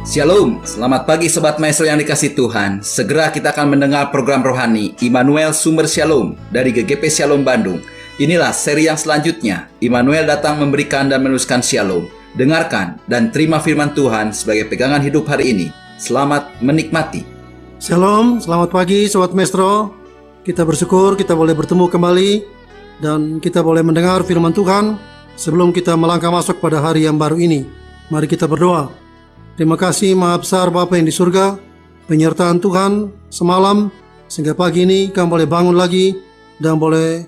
Shalom, selamat pagi Sobat Maestro yang dikasih Tuhan. Segera kita akan mendengar program rohani Immanuel Sumber Shalom dari GGP Shalom Bandung. Inilah seri yang selanjutnya. Immanuel datang memberikan dan meneruskan Shalom. Dengarkan dan terima firman Tuhan sebagai pegangan hidup hari ini. Selamat menikmati. Shalom, selamat pagi Sobat Maestro. Kita bersyukur kita boleh bertemu kembali dan kita boleh mendengar firman Tuhan sebelum kita melangkah masuk pada hari yang baru ini. Mari kita berdoa. Terima kasih Maha Besar Bapa yang di surga, penyertaan Tuhan semalam sehingga pagi ini kami boleh bangun lagi dan boleh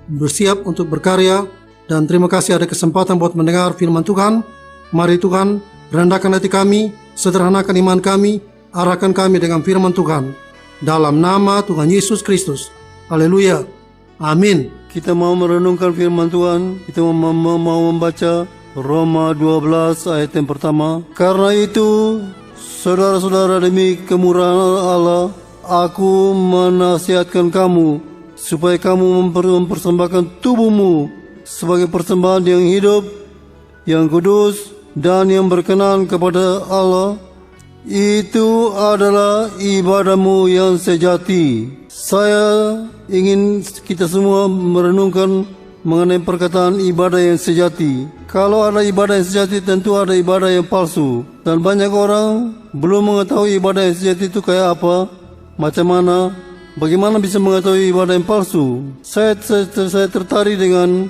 bersiap untuk berkarya. Dan terima kasih ada kesempatan buat mendengar firman Tuhan. Mari Tuhan, rendahkan hati kami, sederhanakan iman kami, arahkan kami dengan firman Tuhan. Dalam nama Tuhan Yesus Kristus. Haleluya. Amin. Kita mau merenungkan firman Tuhan. Kita mau membaca Roma 12 ayat yang pertama. Karena itu, saudara-saudara, demi kemurahan Allah, aku menasihatkan kamu supaya kamu mempersembahkan tubuhmu sebagai persembahan yang hidup, yang kudus, dan yang berkenan kepada Allah. Itu adalah ibadahmu yang sejati. Saya ingin kita semua merenungkan mengenai perkataan ibadah yang sejati. Kalau ada ibadah yang sejati, tentu ada ibadah yang palsu. Dan banyak orang belum mengetahui ibadah yang sejati itu kayak apa, macam mana, bagaimana bisa mengetahui ibadah yang palsu. Saya tertarik dengan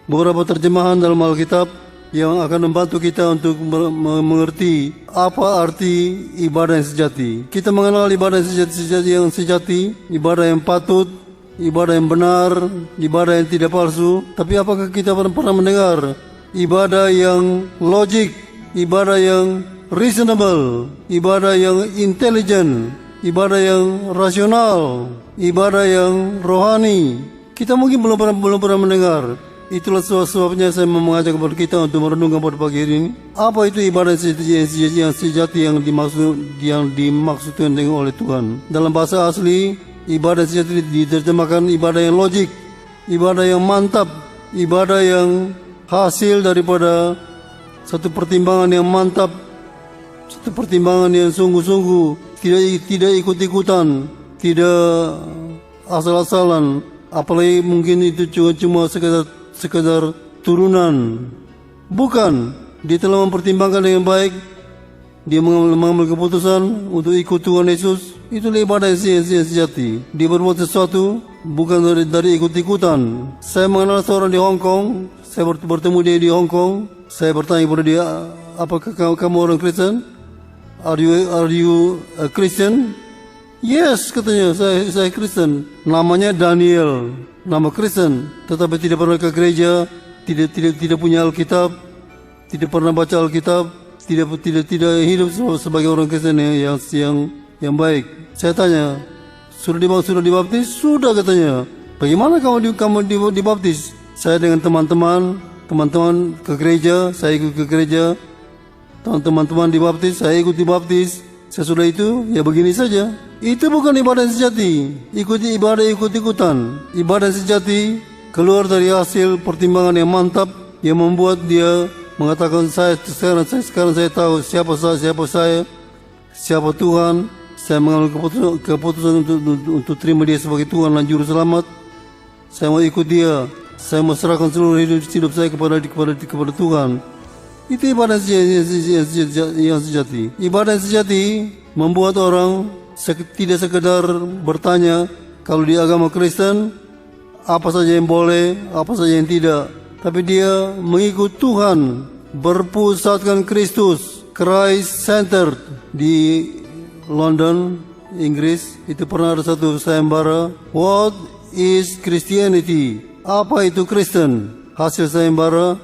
beberapa terjemahan dalam Alkitab yang akan membantu kita untuk mengerti apa arti ibadah yang sejati. Kita mengenal ibadah yang sejati, ibadah yang patut, ibadah yang benar, ibadah yang tidak palsu. Tapi apakah kita pernah mendengar ibadah yang logik, ibadah yang reasonable, ibadah yang intelligent, ibadah yang rasional, ibadah yang rohani? Kita mungkin belum pernah mendengar. Itulah sebabnya saya mengajak kepada kita untuk merenungkan pada pagi ini. Apa itu ibadah yang sejati yang dimaksudkan oleh Tuhan? Dalam bahasa asli, ibadah sejati diterjemahkan ibadah yang logik, ibadah yang mantap, ibadah yang hasil daripada satu pertimbangan yang mantap, satu pertimbangan yang sungguh-sungguh, tidak ikut-ikutan, tidak asal-asalan. Apalagi mungkin itu cuma sekadar turunan. Bukan, dia telah mempertimbangkan dengan baik. Dia mengambil keputusan untuk ikut Tuhan Yesus. Itulah ibadah yang sejati. Dia berbuat sesuatu bukan dari ikut-ikutan. Saya mengenal seorang di Hong Kong. Saya bertemu dia di Hong Kong. Saya bertanya kepada dia, apakah kamu orang Kristen? Are you a Christian? Yes, katanya, saya Kristen. Namanya Daniel, nama Kristen, tetapi tidak pernah ke gereja, tidak punya Alkitab, tidak pernah baca Alkitab, tidak hidup sebagai orang Kristen yang baik. Saya tanya, sudah dibaptis? Sudah, katanya. Bagaimana kamu dibaptis? Saya dengan teman-teman ke gereja, saya ikut ke gereja. Teman-teman dibaptis, saya ikut dibaptis. Sesudah itu, ya begini saja. Itu bukan ibadah sejati. Ikut-ikutan. Ibadah sejati keluar dari hasil pertimbangan yang mantap yang membuat dia mengatakan, sekarang saya tahu siapa Tuhan. Saya mengambil keputusan untuk terima dia sebagai Tuhan dan Juru Selamat. Saya mau ikut dia. Saya mau serahkan seluruh hidup saya kepada Tuhan. Itu ibadah yang sejati. Ibadah yang sejati membuat orang tidak sekedar bertanya kalau di agama Kristen apa saja yang boleh, apa saja yang tidak, tapi dia mengikut Tuhan, berpusatkan Kristus, Christ Centered. Di London, Inggris, itu pernah ada satu sayembara, What is Christianity? Apa itu Kristen? Hasil sayembara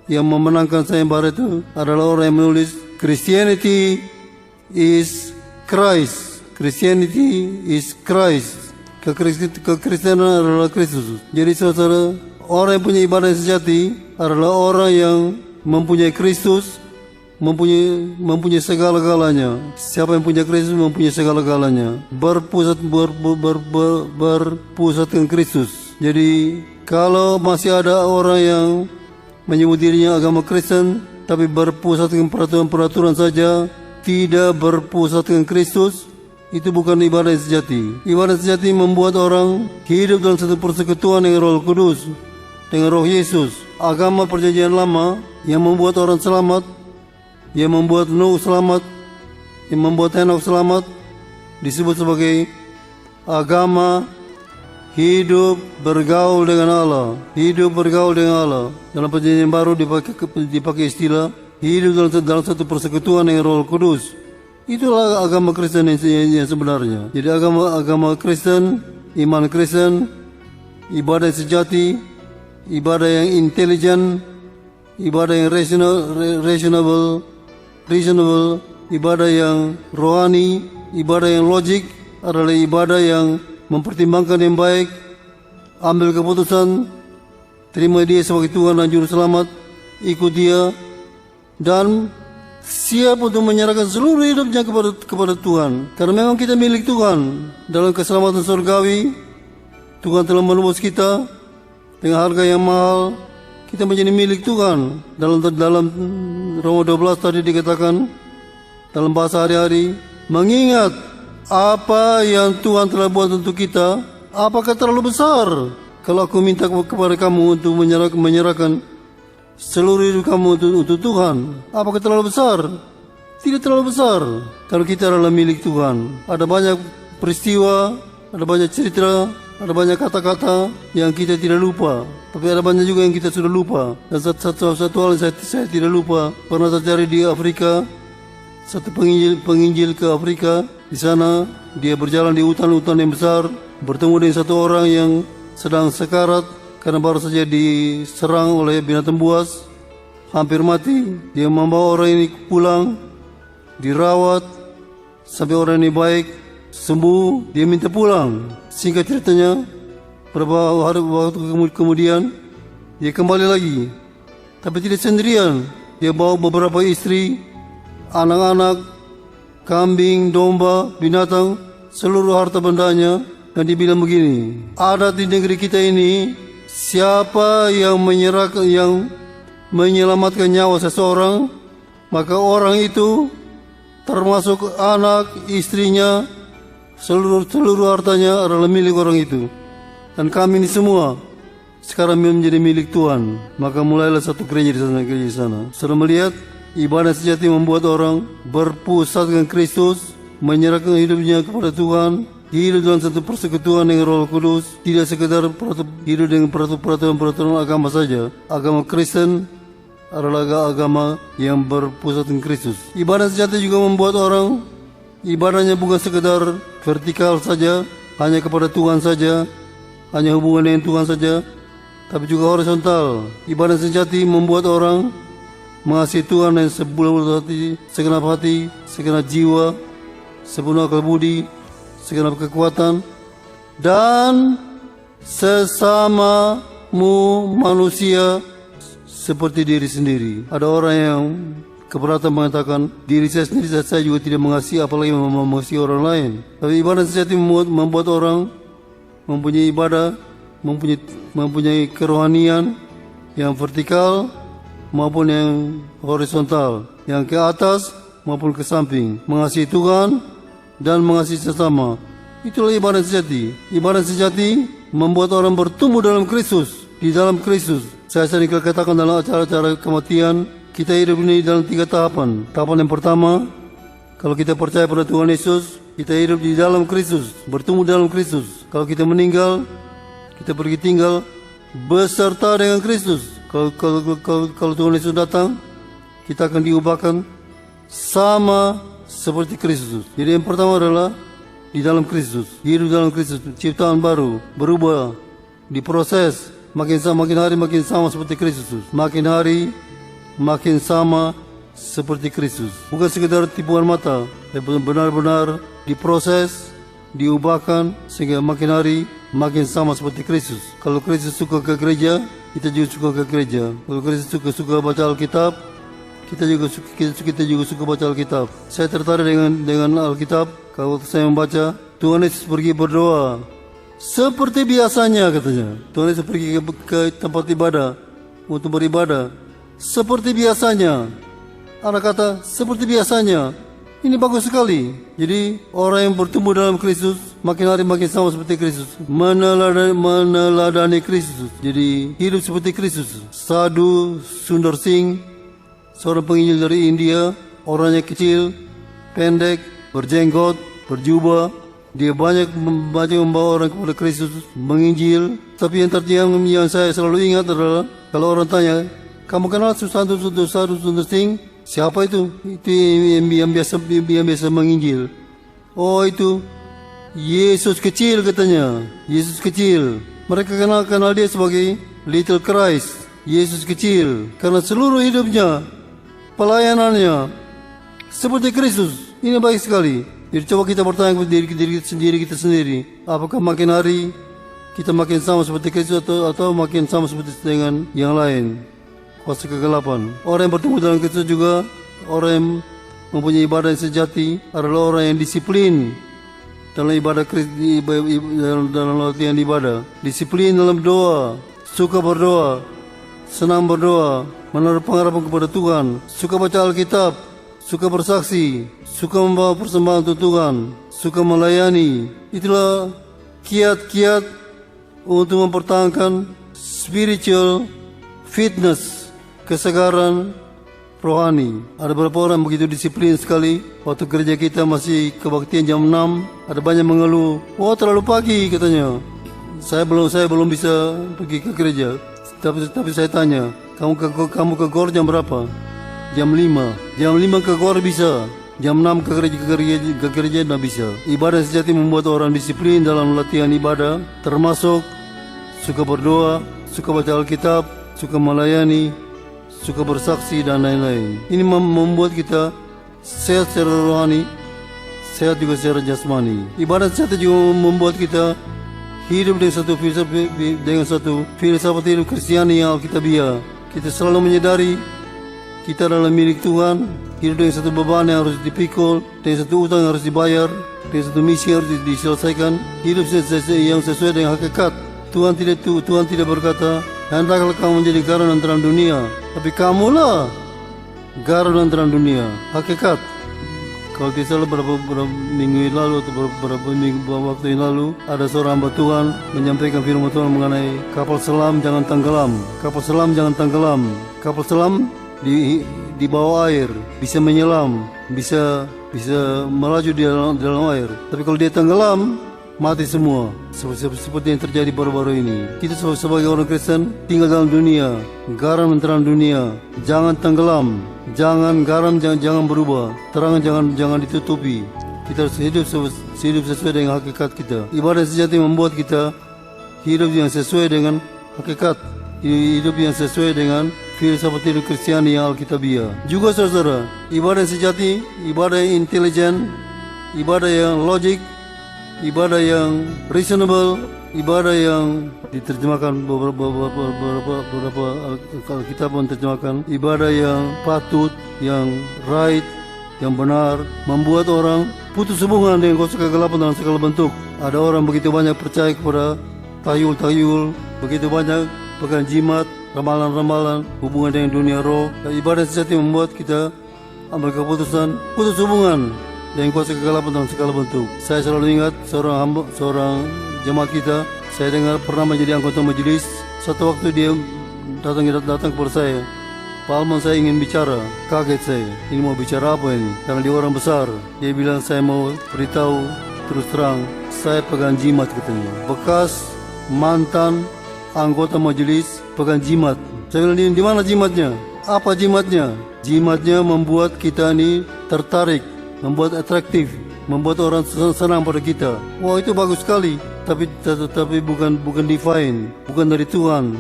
yang memenangkan sayembara itu adalah orang yang menulis Christianity is Christ. Christianity is Christ. Kekristenan adalah Kristus. Jadi saudara, orang yang punya ibadah yang sejati adalah orang yang mempunyai Kristus, mempunyai segala-galanya. Siapa yang punya Kristus mempunyai segala-galanya. Berpusatkan Kristus. Jadi kalau masih ada orang yang menyebut dirinya agama Kristen tapi berpusat dengan peraturan-peraturan saja, tidak berpusatkan Kristus, itu bukan ibadah yang sejati. Ibadah sejati membuat orang hidup dalam satu persekutuan dengan Roh Kudus, dengan Roh Yesus. Agama perjanjian lama yang membuat orang selamat, yang membuat Nuh selamat, yang membuat Henokh selamat, disebut sebagai agama hidup bergaul dengan Allah. Hidup bergaul dengan Allah. Dalam perjanjian baru dipakai istilah hidup dalam satu persekutuan dengan Roh Kudus. Itulah agama Kristen yang sebenarnya. Jadi agama Kristen, iman Kristen, ibadah yang sejati, ibadah yang intelijen, ibadah yang reasonable, ibadah yang rohani, ibadah yang logik adalah ibadah yang mempertimbangkan yang baik, ambil keputusan, terima Dia sebagai Tuhan dan Juru Selamat, ikut Dia, dan siap untuk menyerahkan seluruh hidupnya kepada Tuhan. Karena memang kita milik Tuhan. Dalam keselamatan surgawi, Tuhan telah menebus kita dengan harga yang mahal. Kita menjadi milik Tuhan. Dalam Roma 12 tadi dikatakan, dalam bahasa hari-hari, mengingat apa yang Tuhan telah buat untuk kita, apakah terlalu besar kalau aku minta kepada kamu untuk menyerahkan seluruh hidup kamu untuk Tuhan? Apakah terlalu besar? Tidak terlalu besar. Kalau kita adalah milik Tuhan. Ada banyak peristiwa, ada banyak cerita, ada banyak kata-kata yang kita tidak lupa. Tapi ada banyak juga yang kita sudah lupa. Dan satu hal yang saya tidak lupa, pernah terjadi di Afrika. Satu penginjil ke Afrika. Di sana dia berjalan di hutan-hutan yang besar, bertemu dengan satu orang yang sedang sekarat karena baru saja diserang oleh binatang buas, hampir mati. Dia membawa orang ini pulang, dirawat sampai orang ini baik, sembuh. Dia minta pulang. Singkat ceritanya, beberapa hari waktu kemudian dia kembali lagi, tapi tidak sendirian. Dia bawa beberapa istri, anak-anak, kambing, domba, binatang, seluruh harta bendanya, dan dia bilang begini, adat di negeri kita ini, siapa yang menyelamatkan nyawa seseorang, maka orang itu termasuk anak, istrinya, seluruh hartanya adalah milik orang itu. Dan kami ini semua sekarang menjadi milik Tuhan. Maka mulailah satu gereja di sana. Setelah melihat ibadah sejati membuat orang berpusat dengan Kristus, menyerahkan hidupnya kepada Tuhan, hidup dalam satu persekutuan dengan Roh Kudus, tidak sekedar hidup dengan peraturan agama saja. Agama Kristen adalah agama yang berpusat dengan Kristus. Ibadah sejati juga membuat orang ibadahnya bukan sekedar vertikal saja, hanya kepada Tuhan saja, hanya hubungan dengan Tuhan saja, tapi juga horizontal. Ibadah sejati membuat orang mengasihi Tuhan dengan sebuah hati, segenap hati, segenap jiwa, sepenuh akal budi, segenap kekuatan, dan sesamamu manusia seperti diri sendiri. Ada orang yang keberatan mengatakan, diri saya sendiri saya juga tidak mengasihi, apalagi mengasihi orang lain. Tapi ibadah sejati membuat orang mempunyai ibadah, mempunyai kerohanian yang vertikal maupun yang horizontal, yang ke atas maupun ke samping, mengasihi Tuhan dan mengasihi sesama. Itulah ibadah sejati. Ibadah sejati membuat orang bertumbuh dalam Kristus, di dalam Kristus. Saya sering katakan dalam acara-acara kematian, kita hidup ini dalam 3 tahapan. Tahapan yang pertama, kalau kita percaya pada Tuhan Yesus, kita hidup di dalam Kristus, bertumbuh dalam Kristus. Kalau kita meninggal, kita pergi tinggal beserta dengan Kristus. Kalau Tuhan Yesus datang, kita akan diubahkan sama seperti Kristus. Jadi yang pertama adalah di dalam Kristus, hidup dalam Kristus, ciptaan baru, berubah, diproses, makin hari makin sama seperti Kristus. Makin hari makin sama seperti Kristus. Bukan sekedar tipuan mata, tapi benar-benar diproses, diubahkan sehingga makin hari makin sama seperti Kristus. Kalau Kristus suka ke gereja, kita juga suka ke gereja. Kalau Kristus suka baca Alkitab, kita juga suka baca Alkitab. Saya tertarik dengan Alkitab. Kalau saya membaca, Tuhan Yesus pergi berdoa seperti biasanya, katanya. Tuhan Yesus pergi ke tempat ibadah untuk beribadah seperti biasanya. Ada kata seperti biasanya. Ini bagus sekali. Jadi orang yang bertumbuh dalam Kristus makin hari makin sama seperti Kristus, meneladani Kristus. Jadi hidup seperti Kristus. Sadhu Sundar Singh, seorang penginjil dari India, orangnya kecil, pendek, berjenggot, berjubah. Dia banyak membawa orang kepada Kristus, menginjil. Tapi yang saya selalu ingat adalah kalau orang tanya, kamu kenal Sadhu Sundar Singh? Siapa itu? Itu yang biasa menginjil. Oh, itu Yesus kecil katanya. Yesus kecil. Mereka kenal dia sebagai Little Christ. Yesus kecil. Karena seluruh hidupnya, pelayanannya seperti Kristus. Ini baik sekali. Jadi coba kita bertanya kepada diri kita sendiri. Apakah makin hari kita makin sama seperti Kristus atau makin sama seperti dengan yang lain? Kuasa kegelapan. Orang yang bertumbuh dalam Kristus juga, orang yang mempunyai ibadah yang sejati adalah orang yang disiplin dalam ibadah, dalam latihan ibadah. Disiplin dalam doa, suka berdoa, senang berdoa, menaruh pengharapan kepada Tuhan, suka baca Alkitab, suka bersaksi, suka membawa persembahan untuk Tuhan, suka melayani. Itulah kiat-kiat untuk mempertahankan spiritual fitness, kesegaran rohani. Ada beberapa orang begitu disiplin sekali. Waktu kerja kita masih kebaktian jam 6, ada banyak mengeluh, "Oh, terlalu pagi," katanya. Saya belum bisa pergi ke gereja. Tapi saya tanya, kamu ke GOR jam berapa? Jam 5. Jam 5 ke GOR bisa. Jam 6 ke gereja tidak bisa. Ibadah sejati membuat orang disiplin dalam latihan ibadah, termasuk suka berdoa, suka baca Alkitab, suka melayani, suka bersaksi dan lain-lain. Ini membuat kita sehat secara rohani, sehat juga secara jasmani. Ibadah sejati juga membuat kita hidup dengan satu filsafat hidup Kristiani yang alkitabiah. Kita selalu menyadari kita adalah milik Tuhan, hidup dengan satu beban yang harus dipikul, dengan satu utang yang harus dibayar, dengan satu misi yang harus diselesaikan. Hidup yang sesuai dengan hakikat. Tuhan tidak berkata, "Hendaklah kamu menjadi garam dan terang dunia," tapi kamulah garam dan terang dunia. Hakikat. Kalau tidak salah beberapa minggu lalu atau beberapa waktu yang lalu, ada seorang hamba Tuhan menyampaikan firman Tuhan mengenai kapal selam jangan tenggelam. Kapal selam jangan tenggelam. Kapal selam di bawah air bisa menyelam, bisa melaju di dalam air. Tapi kalau dia tenggelam, mati semua. Seperti yang terjadi baru-baru ini. Kita sebagai orang Kristen tinggal dalam dunia, garam dan terang dunia. Jangan tenggelam, jangan garam, jangan berubah, terang jangan ditutupi. Kita harus hidup sesuai dengan hakikat kita. Ibadah sejati membuat kita hidup yang sesuai dengan hakikat, hidup yang sesuai dengan filsafat hidup Kristiani yang alkitabiah. Juga saudara, ibadah sejati, ibadah yang intelijen, ibadah yang logik, ibadah yang reasonable, ibadah yang diterjemahkan beberapa Alkitab menerjemahkan ibadah yang patut, yang right, yang benar, membuat orang putus hubungan dengan kuasa kegelapan dalam segala bentuk. Ada orang begitu banyak percaya kepada tayul, begitu banyak pegang jimat, ramalan-ramalan, hubungan dengan dunia roh. Ibadah sejati membuat kita ambil keputusan putus hubungan dengan kuasa kegelapan dalam segala bentuk. Saya selalu ingat seorang jemaat kita, saya dengar pernah menjadi anggota majelis. Satu waktu dia datang kepada saya, "Pak Alman, saya ingin bicara." Kaget saya, ini mau bicara apa ini? Karena dia orang besar. Dia bilang, "Saya mau beritahu terus terang, saya pegang jimat," katanya. Bekas mantan anggota majelis pegang jimat. Saya bilang, "Di mana jimatnya?" "Apa jimatnya?" "Jimatnya membuat kita ini tertarik, membuat atraktif, membuat orang senang pada kita." Wah, itu bagus sekali. Tapi bukan divine, bukan dari Tuhan,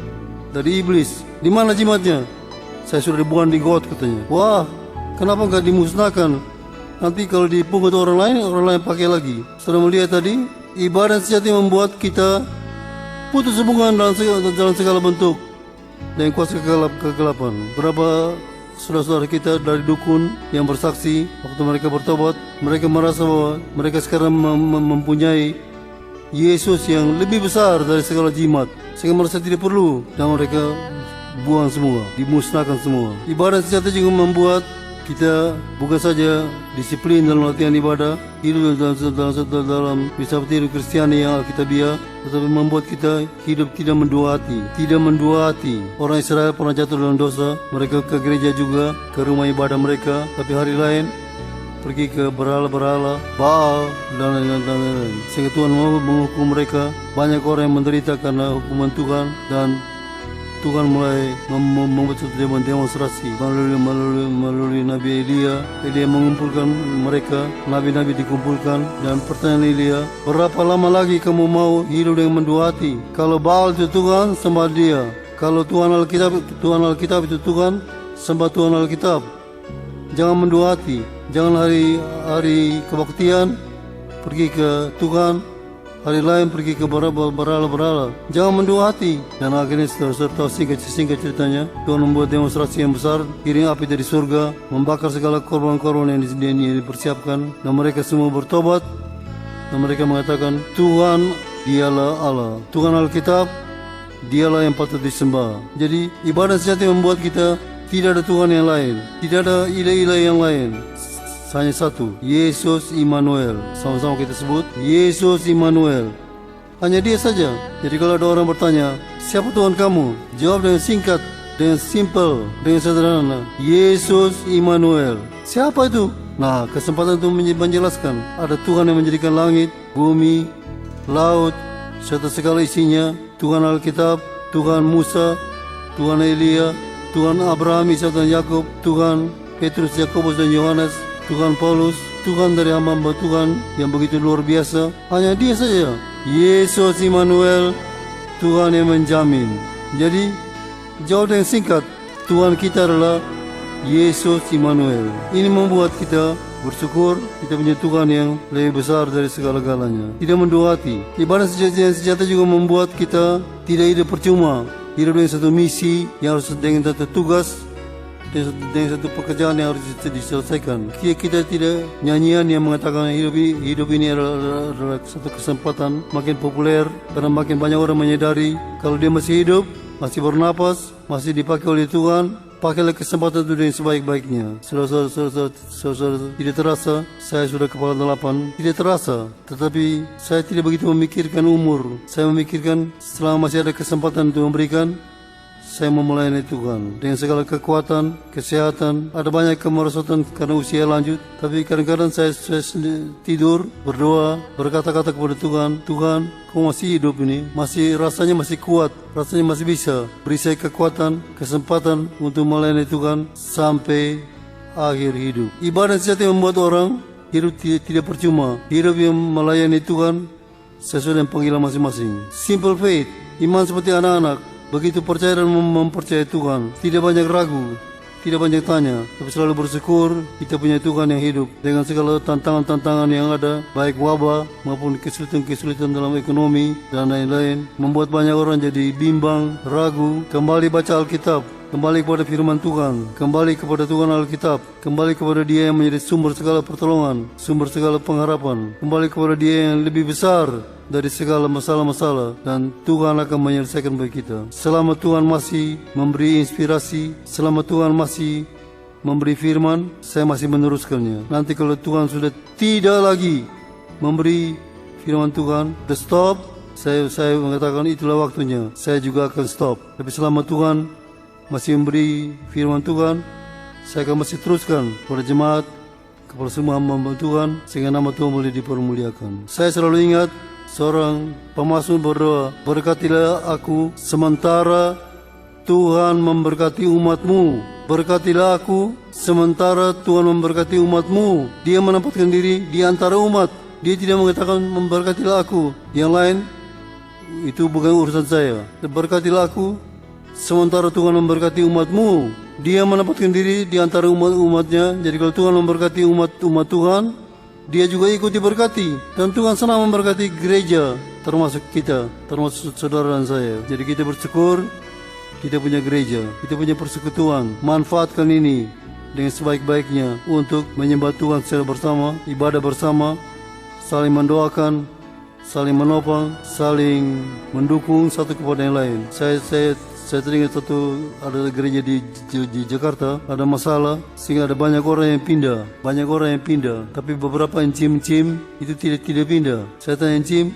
dari iblis. "Di mana jimatnya?" "Saya sudah dibuang di got," katanya. Wah, kenapa nggak dimusnahkan? Nanti kalau dipungut orang lain pakai lagi. Sudah melihat tadi, ibadah sejati membuat kita putus hubungan dalam segala bentuk dengan kuasa kegelapan. Berapa saudara-saudara kita dari dukun yang bersaksi waktu mereka bertobat, mereka merasa bahwa mereka sekarang mempunyai Yesus yang lebih besar dari segala jimat, sehingga merasa tidak perlu, dan mereka buang semua, dimusnahkan semua. Ibadah sejati juga membuat kita bukan saja disiplin dalam latihan ibadah, hidup dalam seperti hidup Kristiani yang alkitabiah, tetapi membuat kita hidup tidak mendua hati. Orang Israel pernah jatuh dalam dosa, mereka ke gereja juga, ke rumah ibadah mereka, tapi hari lain pergi ke berhala-berhala, Baal dan lain-lain. Sehingga Tuhan mau menghukum mereka. Banyak orang yang menderita karena hukuman Tuhan, dan Tuhan mulai membuat satu demonstrasi melalui Nabi Elia. Elia mengumpulkan mereka, nabi-nabi dikumpulkan, dan pertanyaan Elia, berapa lama lagi kamu mau hidup dengan mendua hati? Kalau Baal itu Tuhan, sembah dia. Kalau Tuhan Alkitab itu Tuhan, sembah Tuhan Alkitab. Jangan mendua hati. Jangan hari kebaktian pergi ke Tuhan, hari lain pergi ke berhala-berhala. Jangan mendua hati. Dan akhirnya setelah singkat ceritanya, Tuhan membuat demonstrasi yang besar, kirim api dari surga, membakar segala korban-korban yang dipersiapkan, dan mereka semua bertobat, dan mereka mengatakan, Tuhan dialah Allah. Tuhan Alkitab, dialah yang patut disembah. Jadi ibadah sejati membuat kita tidak ada Tuhan yang lain, tidak ada ilah-ilah yang lain. Hanya satu, Yesus Immanuel. Sama-sama kita sebut, Yesus Immanuel. Hanya dia saja. Jadi kalau ada orang bertanya, siapa Tuhan kamu? Jawab dengan singkat, dengan simple, dengan sederhana, Yesus Immanuel. Siapa itu? Nah, kesempatan itu menjelaskan. Ada Tuhan yang menjadikan langit, bumi, laut, serta segala isinya. Tuhan Alkitab, Tuhan Musa, Tuhan Elia, Tuhan Abraham, Ishak dan Yakub, Tuhan Petrus, Yakobus dan Yohanes, Tuhan Paulus, Tuhan dari hamba Tuhan yang begitu luar biasa. Hanya dia saja, Yesus Immanuel, Tuhan yang menjamin. Jadi jawab dengan singkat, Tuhan kita adalah Yesus Immanuel. Ini membuat kita bersyukur kita punya Tuhan yang lebih besar dari segala-galanya. Tidak mendua hati. Ibadah sejati juga membuat kita tidak hidup percuma. Hidup dengan satu misi yang harus dengan satu tugas, dengan satu pekerjaan yang harus diselesaikan. Kita tidak nyanyian yang mengatakan hidup ini adalah satu kesempatan makin populer, karena makin banyak orang menyadari kalau dia masih hidup, masih bernapas, masih dipakai oleh Tuhan, pakailah kesempatan itu dengan sebaik-baiknya. Saudara, tidak terasa saya sudah kepala 8, tidak terasa, tetapi saya tidak begitu memikirkan umur. Saya memikirkan selama masih ada kesempatan untuk memberikan, saya mau melayani Tuhan dengan segala kekuatan, kesehatan. Ada banyak kemerosotan karena usia lanjut, tapi kadang-kadang saya tidur, berdoa, berkata-kata kepada Tuhan, Tuhan, kau masih hidup ini, rasanya masih kuat, rasanya masih bisa. Beri saya kekuatan, kesempatan untuk melayani Tuhan sampai akhir hidup. Ibadah sejati membuat orang hidup tidak percuma. Hidup yang melayani Tuhan sesuai dengan panggilan masing-masing. Simple faith, iman seperti anak-anak. Begitu percaya dan mempercayai Tuhan, tidak banyak ragu, tidak banyak tanya, tapi selalu bersyukur kita punya Tuhan yang hidup dengan segala tantangan-tantangan yang ada, baik wabah maupun kesulitan-kesulitan dalam ekonomi dan lain-lain, membuat banyak orang jadi bimbang, ragu. Kembali baca Alkitab, kembali kepada firman Tuhan, kembali kepada Tuhan Alkitab, kembali kepada Dia yang menjadi sumber segala pertolongan, sumber segala pengharapan, kembali kepada Dia yang lebih besar dari segala masalah-masalah, dan Tuhan akan menyelesaikan bagi kita. Selama Tuhan masih memberi inspirasi, selama Tuhan masih memberi firman, saya masih meneruskannya. Nanti kalau Tuhan sudah tidak lagi memberi firman Tuhan, the stop, saya mengatakan itulah waktunya, saya juga akan stop. Tapi selama Tuhan masih memberi firman Tuhan, saya akan masih teruskan kepada jemaat, kepada semua hamba Tuhan, sehingga nama Tuhan boleh dipermuliakan. Saya selalu ingat seorang pemazmur berdoa, berkatilah aku sementara Tuhan memberkati umatmu. Berkatilah aku sementara Tuhan memberkati umatmu. Dia menempatkan diri di antara umat. Dia tidak mengatakan memberkatilah aku. Yang lain itu bukan urusan saya. Berkatilah aku sementara Tuhan memberkati umatmu. Dia menempatkan diri di antara umat-umatnya. Jadi kalau Tuhan memberkati umat Tuhan, dia juga ikut diberkati. Dan Tuhan senang memberkati gereja, termasuk kita, termasuk saudara dan saya. Jadi kita bersyukur kita punya gereja, kita punya persekutuan. Manfaatkan ini dengan sebaik-baiknya untuk menyembah Tuhan secara bersama, ibadah bersama, saling mendoakan, saling menopang, saling mendukung satu kepada yang lain. Saya Saya teringat ada gereja di Jakarta, ada masalah sehingga ada banyak orang yang pindah. Tapi beberapa encim itu tidak pindah. Saya tanya encim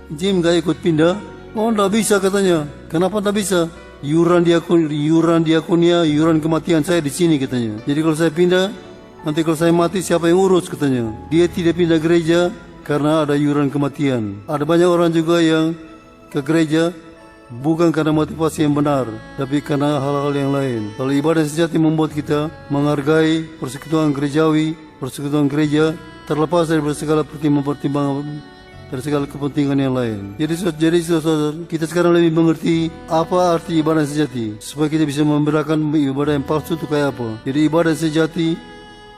nggak ikut pindah? Oh, nggak bisa katanya. Kenapa nggak bisa? Yuran diakonia, yuran kematian saya di sini katanya. Jadi kalau saya pindah, nanti kalau saya mati siapa yang urus katanya. Dia tidak pindah gereja karena ada yuran kematian. Ada banyak orang juga yang ke gereja bukan karena motivasi yang benar, tapi karena hal-hal yang lain. Kalau ibadah sejati membuat kita menghargai persekutuan gerejawi, persekutuan gereja, terlepas dari segala pertimbangan dari segala kepentingan yang lain. Jadi saudara, kita sekarang lebih mengerti apa arti ibadah sejati, supaya kita bisa membedakan ibadah yang palsu itu kayak apa. Jadi ibadah sejati,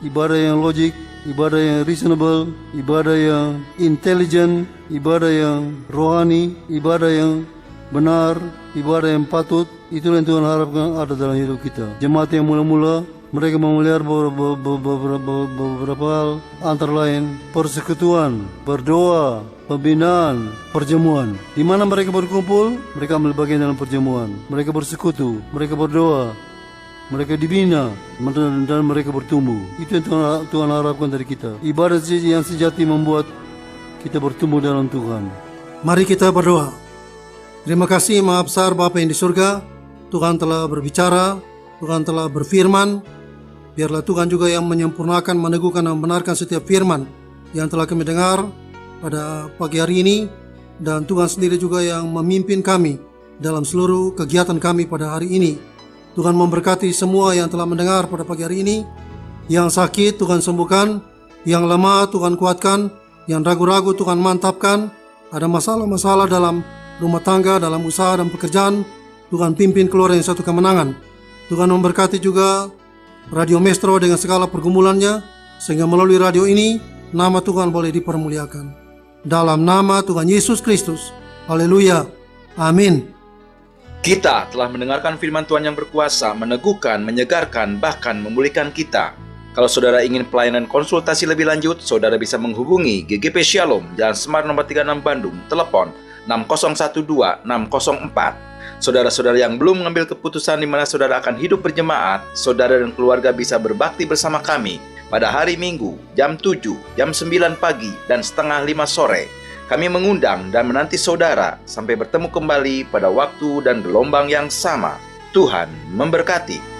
ibadah yang logik, ibadah yang reasonable, ibadah yang intelligent, ibadah yang rohani, ibadah yang benar, ibadah yang patut, itulah yang Tuhan harapkan ada dalam hidup kita. Jemaat yang mula-mula mereka memelihara beberapa hal, antara lain persekutuan, berdoa, pembinaan, perjamuan. Di mana mereka berkumpul, mereka ambil bagian dalam perjamuan. Mereka bersekutu, mereka berdoa, mereka dibina, dan mereka bertumbuh. Itu yang Tuhan harapkan dari kita. Ibadah yang sejati membuat kita bertumbuh dalam Tuhan. Mari kita berdoa. Terima kasih Maha Besar Bapa yang di surga. Tuhan telah berbicara, Tuhan telah berfirman. Biarlah Tuhan juga yang menyempurnakan, meneguhkan dan membenarkan setiap firman yang telah kami dengar pada pagi hari ini. Dan Tuhan sendiri juga yang memimpin kami dalam seluruh kegiatan kami pada hari ini. Tuhan memberkati semua yang telah mendengar pada pagi hari ini. Yang sakit Tuhan sembuhkan, yang lemah Tuhan kuatkan, yang ragu-ragu Tuhan mantapkan. Ada masalah-masalah dalam rumah tangga, dalam usaha dan pekerjaan, Tuhan pimpin keluar yang satu kemenangan. Tuhan memberkati juga Radio Maestro dengan segala pergumulannya, sehingga melalui radio ini nama Tuhan boleh dipermuliakan. Dalam nama Tuhan Yesus Kristus. Haleluya. Amin. Kita telah mendengarkan firman Tuhan yang berkuasa, meneguhkan, menyegarkan, bahkan memulihkan kita. Kalau saudara ingin pelayanan konsultasi lebih lanjut, saudara bisa menghubungi GGP Shalom, Jalan Semar nomor 36 Bandung, telepon 6012-604. Saudara-saudara yang belum mengambil keputusan di mana saudara akan hidup berjemaat, saudara dan keluarga bisa berbakti bersama kami pada hari Minggu, jam 7, jam 9 pagi, dan setengah 5 sore. Kami mengundang dan menanti saudara sampai bertemu kembali pada waktu dan gelombang yang sama. Tuhan memberkati.